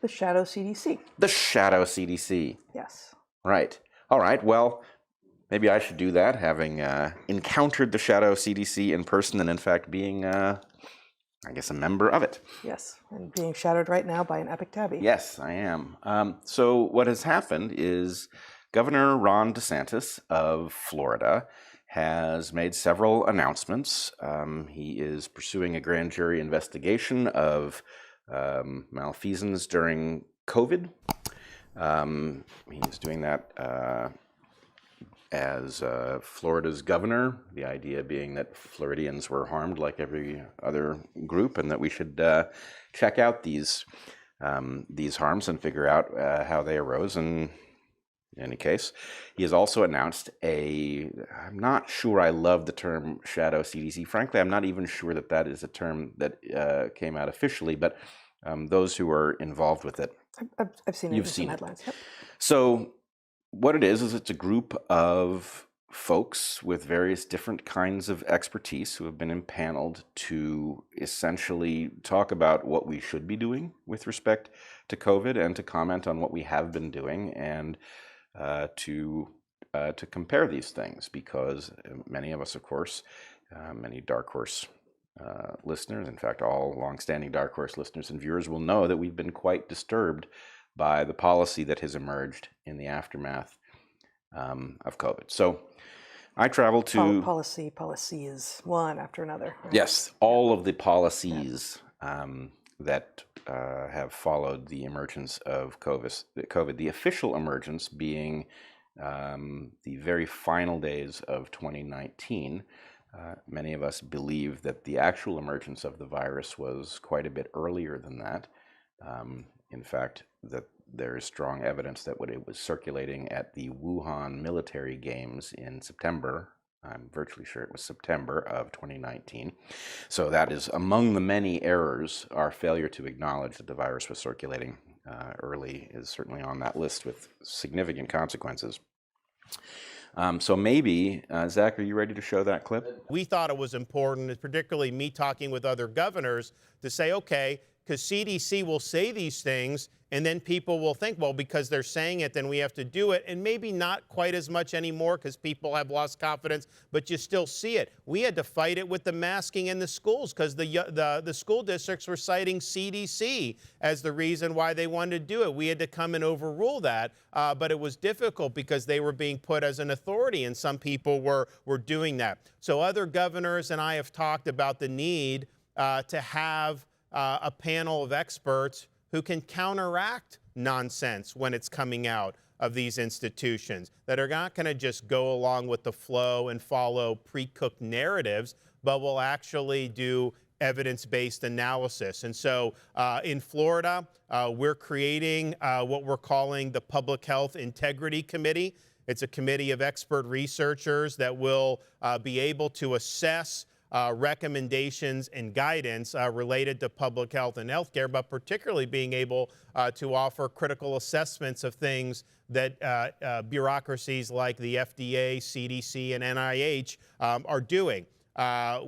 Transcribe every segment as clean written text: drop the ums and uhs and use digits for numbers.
The shadow CDC. The shadow CDC. Yes. Right. All right. Well, maybe I should do that, having encountered the shadow CDC in person and, in fact, being, I guess, a member of it. Yes, and being shadowed right now by an epic tabby. Yes, I am. So what has happened is Governor Ron DeSantis of Florida has made several announcements. He is pursuing a grand jury investigation of malfeasance during COVID. He's doing that as Florida's governor, the idea being that Floridians were harmed like every other group, and that we should check out these harms and figure out how they arose. And in any case, he has also announced I'm not sure I love the term shadow CDC. Frankly, I'm not even sure that that is a term that came out officially, but those who are involved with it. I've seen it in some headlines. Yep. So what it is it's a group of folks with various different kinds of expertise who have been impaneled to essentially talk about what we should be doing with respect to COVID and to comment on what we have been doing and to compare these things, because many of us, of course, many DarkHorse listeners, in fact, all longstanding DarkHorse listeners and viewers will know that we've been quite disturbed by the policy that has emerged in the aftermath of COVID. So I traveled to... Policies, one after another. Right? Yes, all of the policies that have followed the emergence of COVID, the official emergence being the very final days of 2019. Many of us believe that the actual emergence of the virus was quite a bit earlier than that. In fact, that there is strong evidence that when it was circulating at the Wuhan military games in September, I'm virtually sure it was September of 2019. So that is among the many errors. Our failure to acknowledge that the virus was circulating early is certainly on that list with significant consequences. So maybe, Zach, are you ready to show that clip? We thought it was important, particularly me talking with other governors, to say, okay, because CDC will say these things, and then people will think, well, because they're saying it, then we have to do it. And maybe not quite as much anymore because people have lost confidence, but you still see it. We had to fight it with the masking in the schools because the school districts were citing CDC as the reason why they wanted to do it. We had to come and overrule that, but it was difficult because they were being put as an authority, and some people were doing that. So other governors and I have talked about the need to have a panel of experts who can counteract nonsense when it's coming out of these institutions, that are not going to just go along with the flow and follow pre-cooked narratives, but will actually do evidence-based analysis. And so in Florida, we're creating what we're calling the Public Health Integrity Committee. It's a committee of expert researchers that will be able to assess recommendations and guidance related to public health and healthcare, but particularly being able to offer critical assessments of things that bureaucracies like the FDA, CDC, and NIH are doing.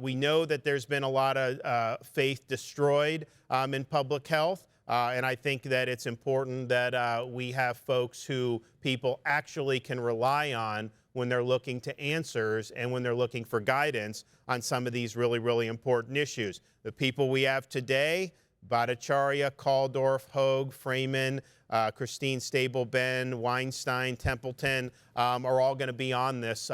We know that there's been a lot of faith destroyed in public health, and I think that it's important that we have folks who people actually can rely on when they're looking to answers and when they're looking for guidance on some of these really, really important issues. The people we have today, Bhattacharya, Kaldorf, Hoag, Freeman, Christine Stable-Ben, Weinstein, Templeton, are all going to be on this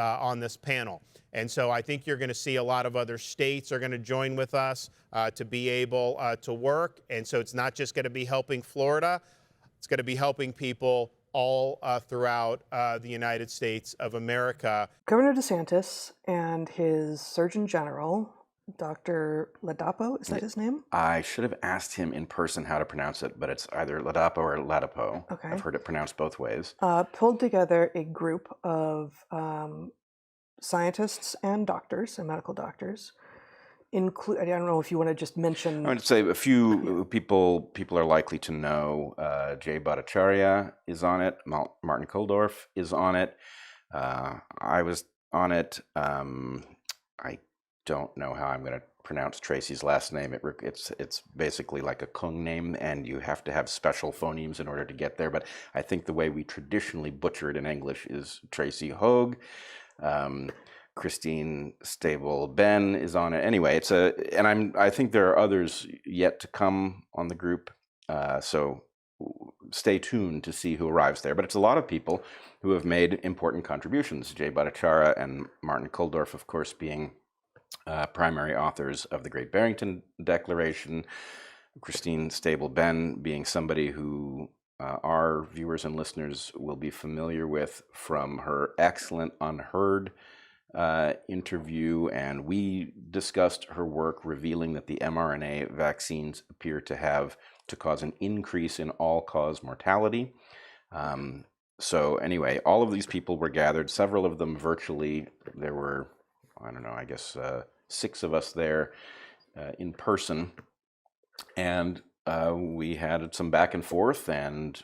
panel. And so I think you're going to see a lot of other states are going to join with us to be able to work. And so it's not just going to be helping Florida, it's going to be helping people all throughout the United States of America. Governor DeSantis and his Surgeon General, Dr. Ladapo, is that his name? I should have asked him in person how to pronounce it, but it's either Ladapo or Ladapo. Okay. I've heard it pronounced both ways. Pulled together a group of scientists and doctors and medical doctors. I don't know if you want to just mention... I would say a few people are likely to know. Jay Bhattacharya is on it. Martin Kaldorf is on it. I was on it. I don't know how I'm going to pronounce Tracy's last name. It's basically like a Kung name, and you have to have special phonemes in order to get there. But I think the way we traditionally butcher it in English is Tracy Hogue. Christine Stable Ben is on it. Anyway, I think there are others yet to come on the group. So stay tuned to see who arrives there. But it's a lot of people who have made important contributions. Jay Bhattacharya and Martin Kulldorff, of course, being primary authors of the Great Barrington Declaration. Christine Stable Ben being somebody who our viewers and listeners will be familiar with from her excellent Unheard interview, and we discussed her work revealing that the mRNA vaccines appear to cause an increase in all-cause mortality. So anyway, all of these people were gathered, several of them virtually. There were, I don't know, I guess 6 of us there in person, and we had some back and forth, and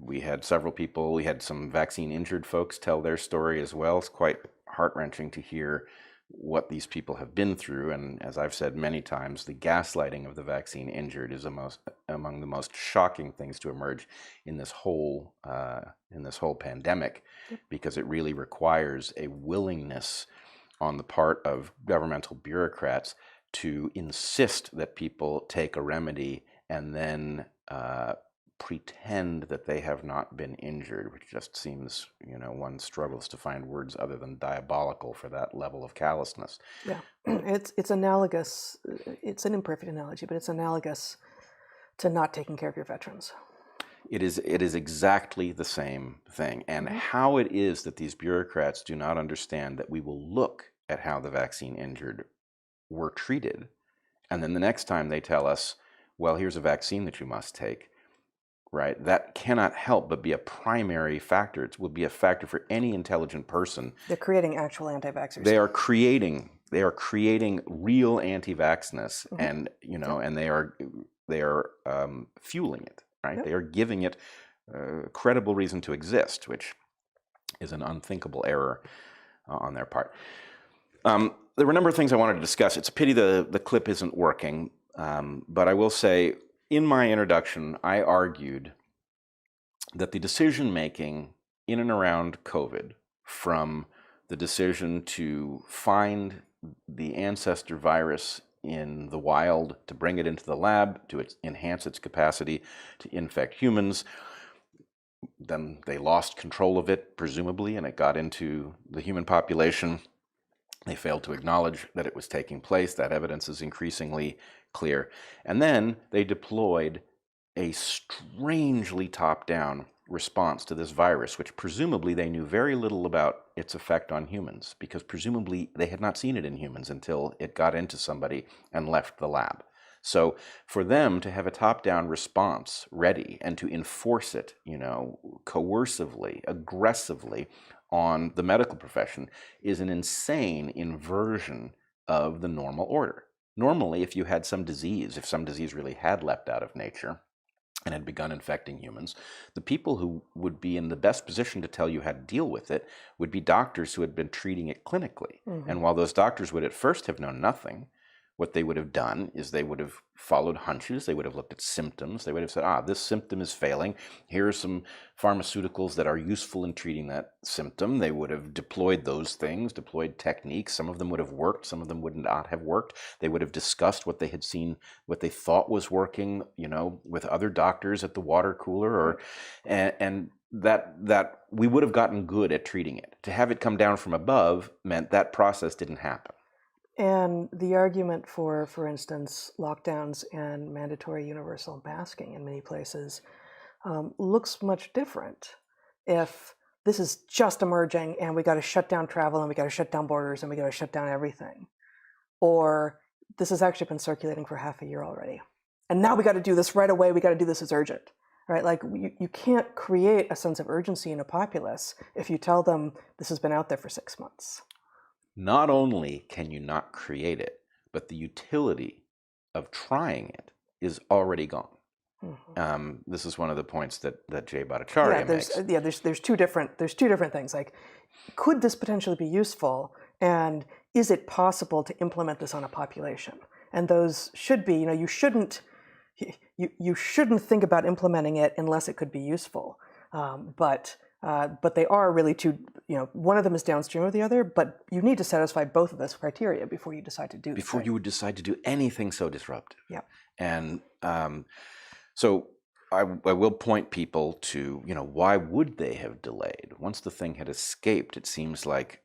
we had several people, we had some vaccine injured folks tell their story as well. It's quite heart-wrenching to hear what these people have been through, and as I've said many times, the gaslighting of the vaccine injured is among the most shocking things to emerge in this whole pandemic, because it really requires a willingness on the part of governmental bureaucrats to insist that people take a remedy and then pretend that they have not been injured, which just seems, one struggles to find words other than diabolical for that level of callousness. Yeah, it's analogous. It's an imperfect analogy, but it's analogous to not taking care of your veterans. It is exactly the same thing. And how it is that these bureaucrats do not understand that we will look at how the vaccine injured were treated, and then the next time they tell us, well, here's a vaccine that you must take, right? That cannot help but be a primary factor. It will be a factor for any intelligent person. They're creating actual anti-vaxxers. They are creating real anti-vaxxness, and and they are fueling it, right? Yep. They are giving it credible reason to exist, which is an unthinkable error on their part. There were a number of things I wanted to discuss. It's a pity the clip isn't working, but I will say, in my introduction, I argued that the decision-making in and around COVID, from the decision to find the ancestor virus in the wild, to bring it into the lab, to enhance its capacity to infect humans, then they lost control of it, presumably, and it got into the human population. They failed to acknowledge that it was taking place. That evidence is increasingly clear. And then they deployed a strangely top-down response to this virus, which presumably they knew very little about its effect on humans, because presumably they had not seen it in humans until it got into somebody and left the lab. So for them to have a top-down response ready and to enforce it, coercively, aggressively on the medical profession is an insane inversion of the normal order. Normally, if you had some disease, if some disease really had leapt out of nature and had begun infecting humans, the people who would be in the best position to tell you how to deal with it would be doctors who had been treating it clinically. And while those doctors would at first have known nothing, what they would have done is they would have followed hunches. They would have looked at symptoms. They would have said, this symptom is failing. Here are some pharmaceuticals that are useful in treating that symptom. They would have deployed those things, deployed techniques. Some of them would have worked. Some of them would not have worked. They would have discussed what they had seen, what they thought was working, with other doctors at the water cooler, and that we would have gotten good at treating it. To have it come down from above meant that process didn't happen. And the argument for instance, lockdowns and mandatory universal masking in many places looks much different if this is just emerging and we got to shut down travel and we got to shut down borders and we got to shut down everything. Or this has actually been circulating for half a year already. And now we got to do this right away. We got to do this as urgent, right? Like you can't create a sense of urgency in a populace if you tell them this has been out there for 6 months. Not only can you not create it, but the utility of trying it is already gone. This is one of the points that Jay Bhattacharya makes. There's two different things. Like, could this potentially be useful? And is it possible to implement this on a population? And those should be, you shouldn't think about implementing it unless it could be useful. But they are really two, one of them is downstream of the other, but you need to satisfy both of those criteria before you decide to do Before you would decide to do anything so disruptive. Yeah. And so I will point people to, why would they have delayed? Once the thing had escaped, it seems like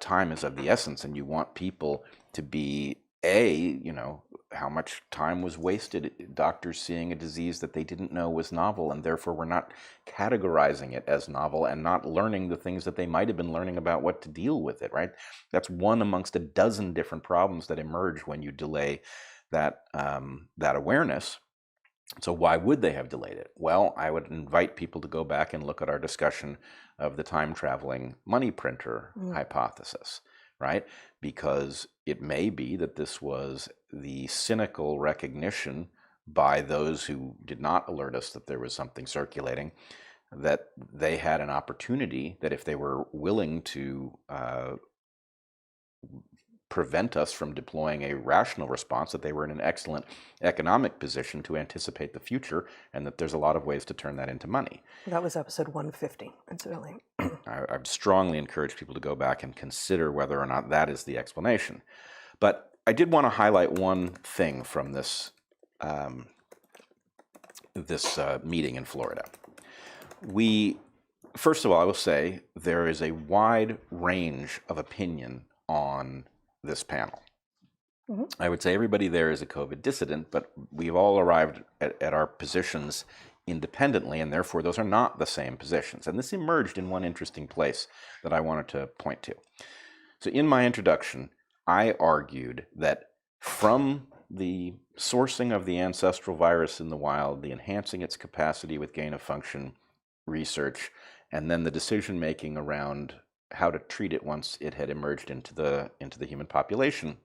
time is of the essence, and you want people to be, how much time was wasted, doctors seeing a disease that they didn't know was novel, and therefore we're not categorizing it as novel and not learning the things that they might have been learning about what to deal with it, right? That's one amongst a dozen different problems that emerge when you delay that awareness. So why would they have delayed it? Well, I would invite people to go back and look at our discussion of the time-traveling money printer hypothesis, right? Because it may be that this was the cynical recognition by those who did not alert us that there was something circulating, that they had an opportunity that if they were willing to prevent us from deploying a rational response, that they were in an excellent economic position to anticipate the future, and that there's a lot of ways to turn that into money. That was episode 150, incidentally. I'd strongly encourage people to go back and consider whether or not that is the explanation. But I did want to highlight one thing from this meeting in Florida. First of all, I will say there is a wide range of opinion on this panel. Mm-hmm. I would say everybody there is a COVID dissident, but we've all arrived at our positions independently, and therefore those are not the same positions. And this emerged in one interesting place that I wanted to point to. So in my introduction, I argued that from the sourcing of the ancestral virus in the wild, the enhancing its capacity with gain-of-function research, and then the decision-making around how to treat it once it had emerged into the human population,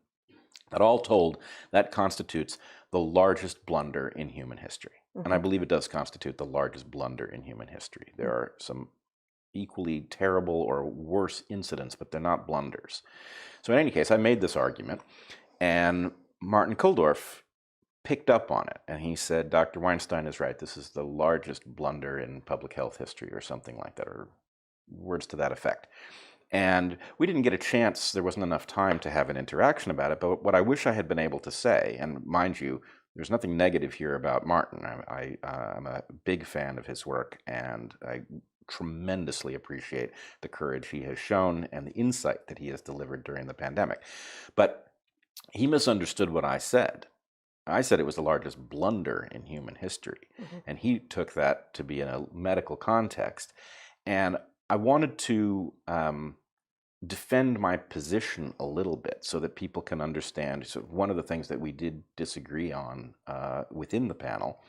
that all told, that constitutes the largest blunder in human history. Mm-hmm. And I believe it does constitute the largest blunder in human history. There are some equally terrible or worse incidents, but they're not blunders. So in any case, I made this argument, and Martin Kulldorff picked up on it, and he said, Dr. Weinstein is right, this is the largest blunder in public health history, or something like that, or words to that effect. And we didn't get a chance, there wasn't enough time to have an interaction about it, but what I wish I had been able to say, and mind you, there's nothing negative here about Martin. I'm a big fan of his work, and I tremendously appreciate the courage he has shown and the insight that he has delivered during the pandemic. But he misunderstood what I said. I said it was the largest blunder in human history, and he took that to be in a medical context. And I wanted to defend my position a little bit so that people can understand. So one of the things that we did disagree on within the panel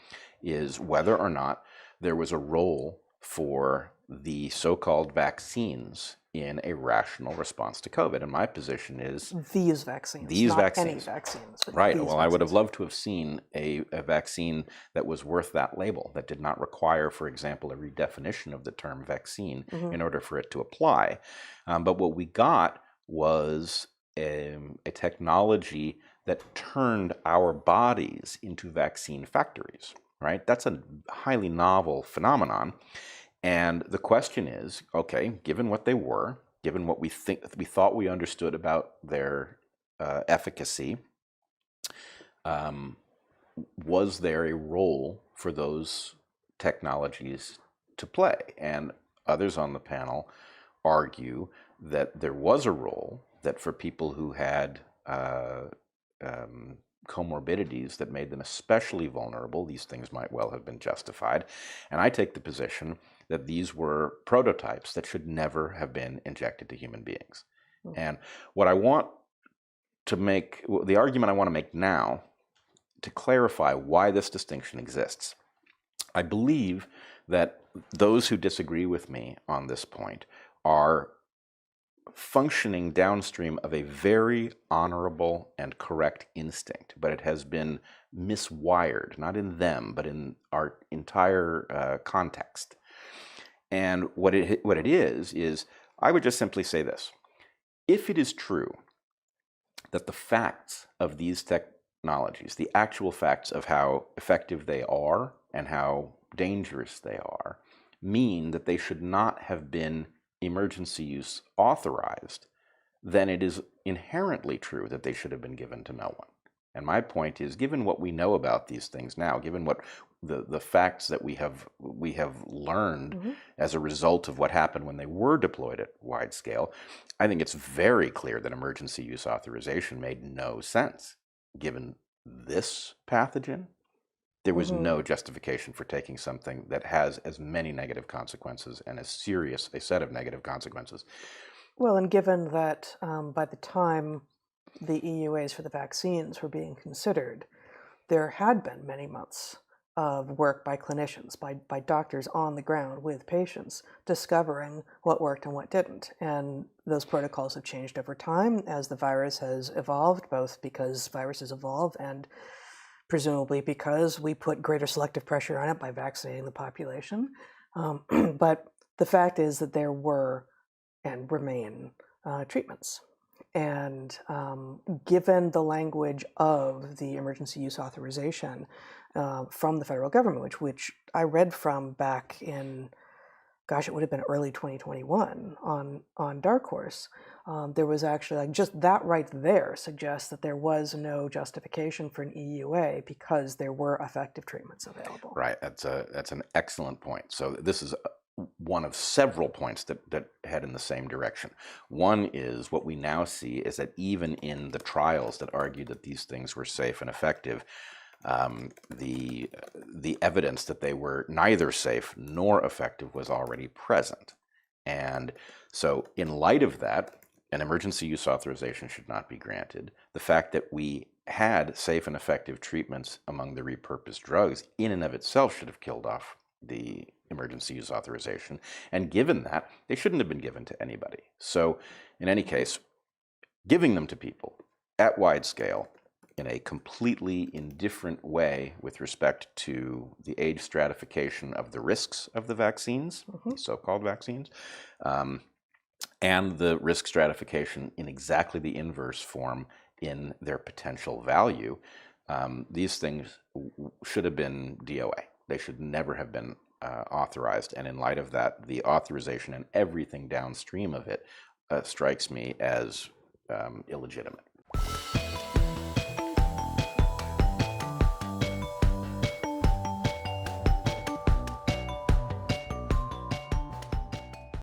is whether or not there was a role for the so-called vaccines in a rational response to COVID. And my position is these vaccines, not any vaccines. Right. Well, vaccines. I would have loved to have seen a vaccine that was worth that label, that did not require, for example, a redefinition of the term vaccine in order for it to apply. But what we got was a technology that turned our bodies into vaccine factories, right? That's a highly novel phenomenon. And the question is, okay, given what they were, given what we thought we understood about their efficacy, was there a role for those technologies to play? And others on the panel argue that there was a role, that for people who had comorbidities that made them especially vulnerable, these things might well have been justified. And I take the position that these were prototypes that should never have been injected to human beings. And what I want to make, the argument I want to make now, to clarify why this distinction exists, I believe that those who disagree with me on this point are functioning downstream of a very honorable and correct instinct, but it has been miswired, not in them, but in our entire context. And what it is I would just simply say this. if it is true that the facts of these technologies, the actual facts of how effective they are and how dangerous they are, mean that they should not have been emergency use authorized, then it is inherently true that they should have been given to no one. And my point is, given what we know about these things now, given what the facts that we have learned as a result of what happened when they were deployed at wide scale, I think it's very clear that emergency use authorization made no sense. Given this pathogen, there was no justification for taking something that has as many negative consequences and as serious a set of negative consequences. Well, and given that by the time the EUAs for the vaccines were being considered, there had been many months of work by clinicians, by doctors on the ground with patients, discovering what worked and what didn't. And those protocols have changed over time as the virus has evolved, both because viruses evolve and presumably because we put greater selective pressure on it by vaccinating the population. But the fact is that there were and remain treatments. And given the language of the emergency use authorization from the federal government, which I read from back in, gosh, it would have been early 2021 on DarkHorse, there was actually, like, just that right there suggests that there was no justification for an EUA because there were effective treatments available. Right. That's an excellent point. So this is one of several points that head in the same direction. One is what we now see is that even in the trials that argued that these things were safe and effective, the evidence that they were neither safe nor effective was already present. And so in light of that, an emergency use authorization should not be granted. The fact that we had safe and effective treatments among the repurposed drugs in and of itself should have killed off the emergency use authorization. And given that, they shouldn't have been given to anybody. So in any case, giving them to people at wide scale in a completely indifferent way with respect to the age stratification of the risks of the vaccines, so-called vaccines, and the risk stratification in exactly the inverse form in their potential value, these things should have been DOA. They should never have been authorized. And in light of that, the authorization and everything downstream of it strikes me as illegitimate.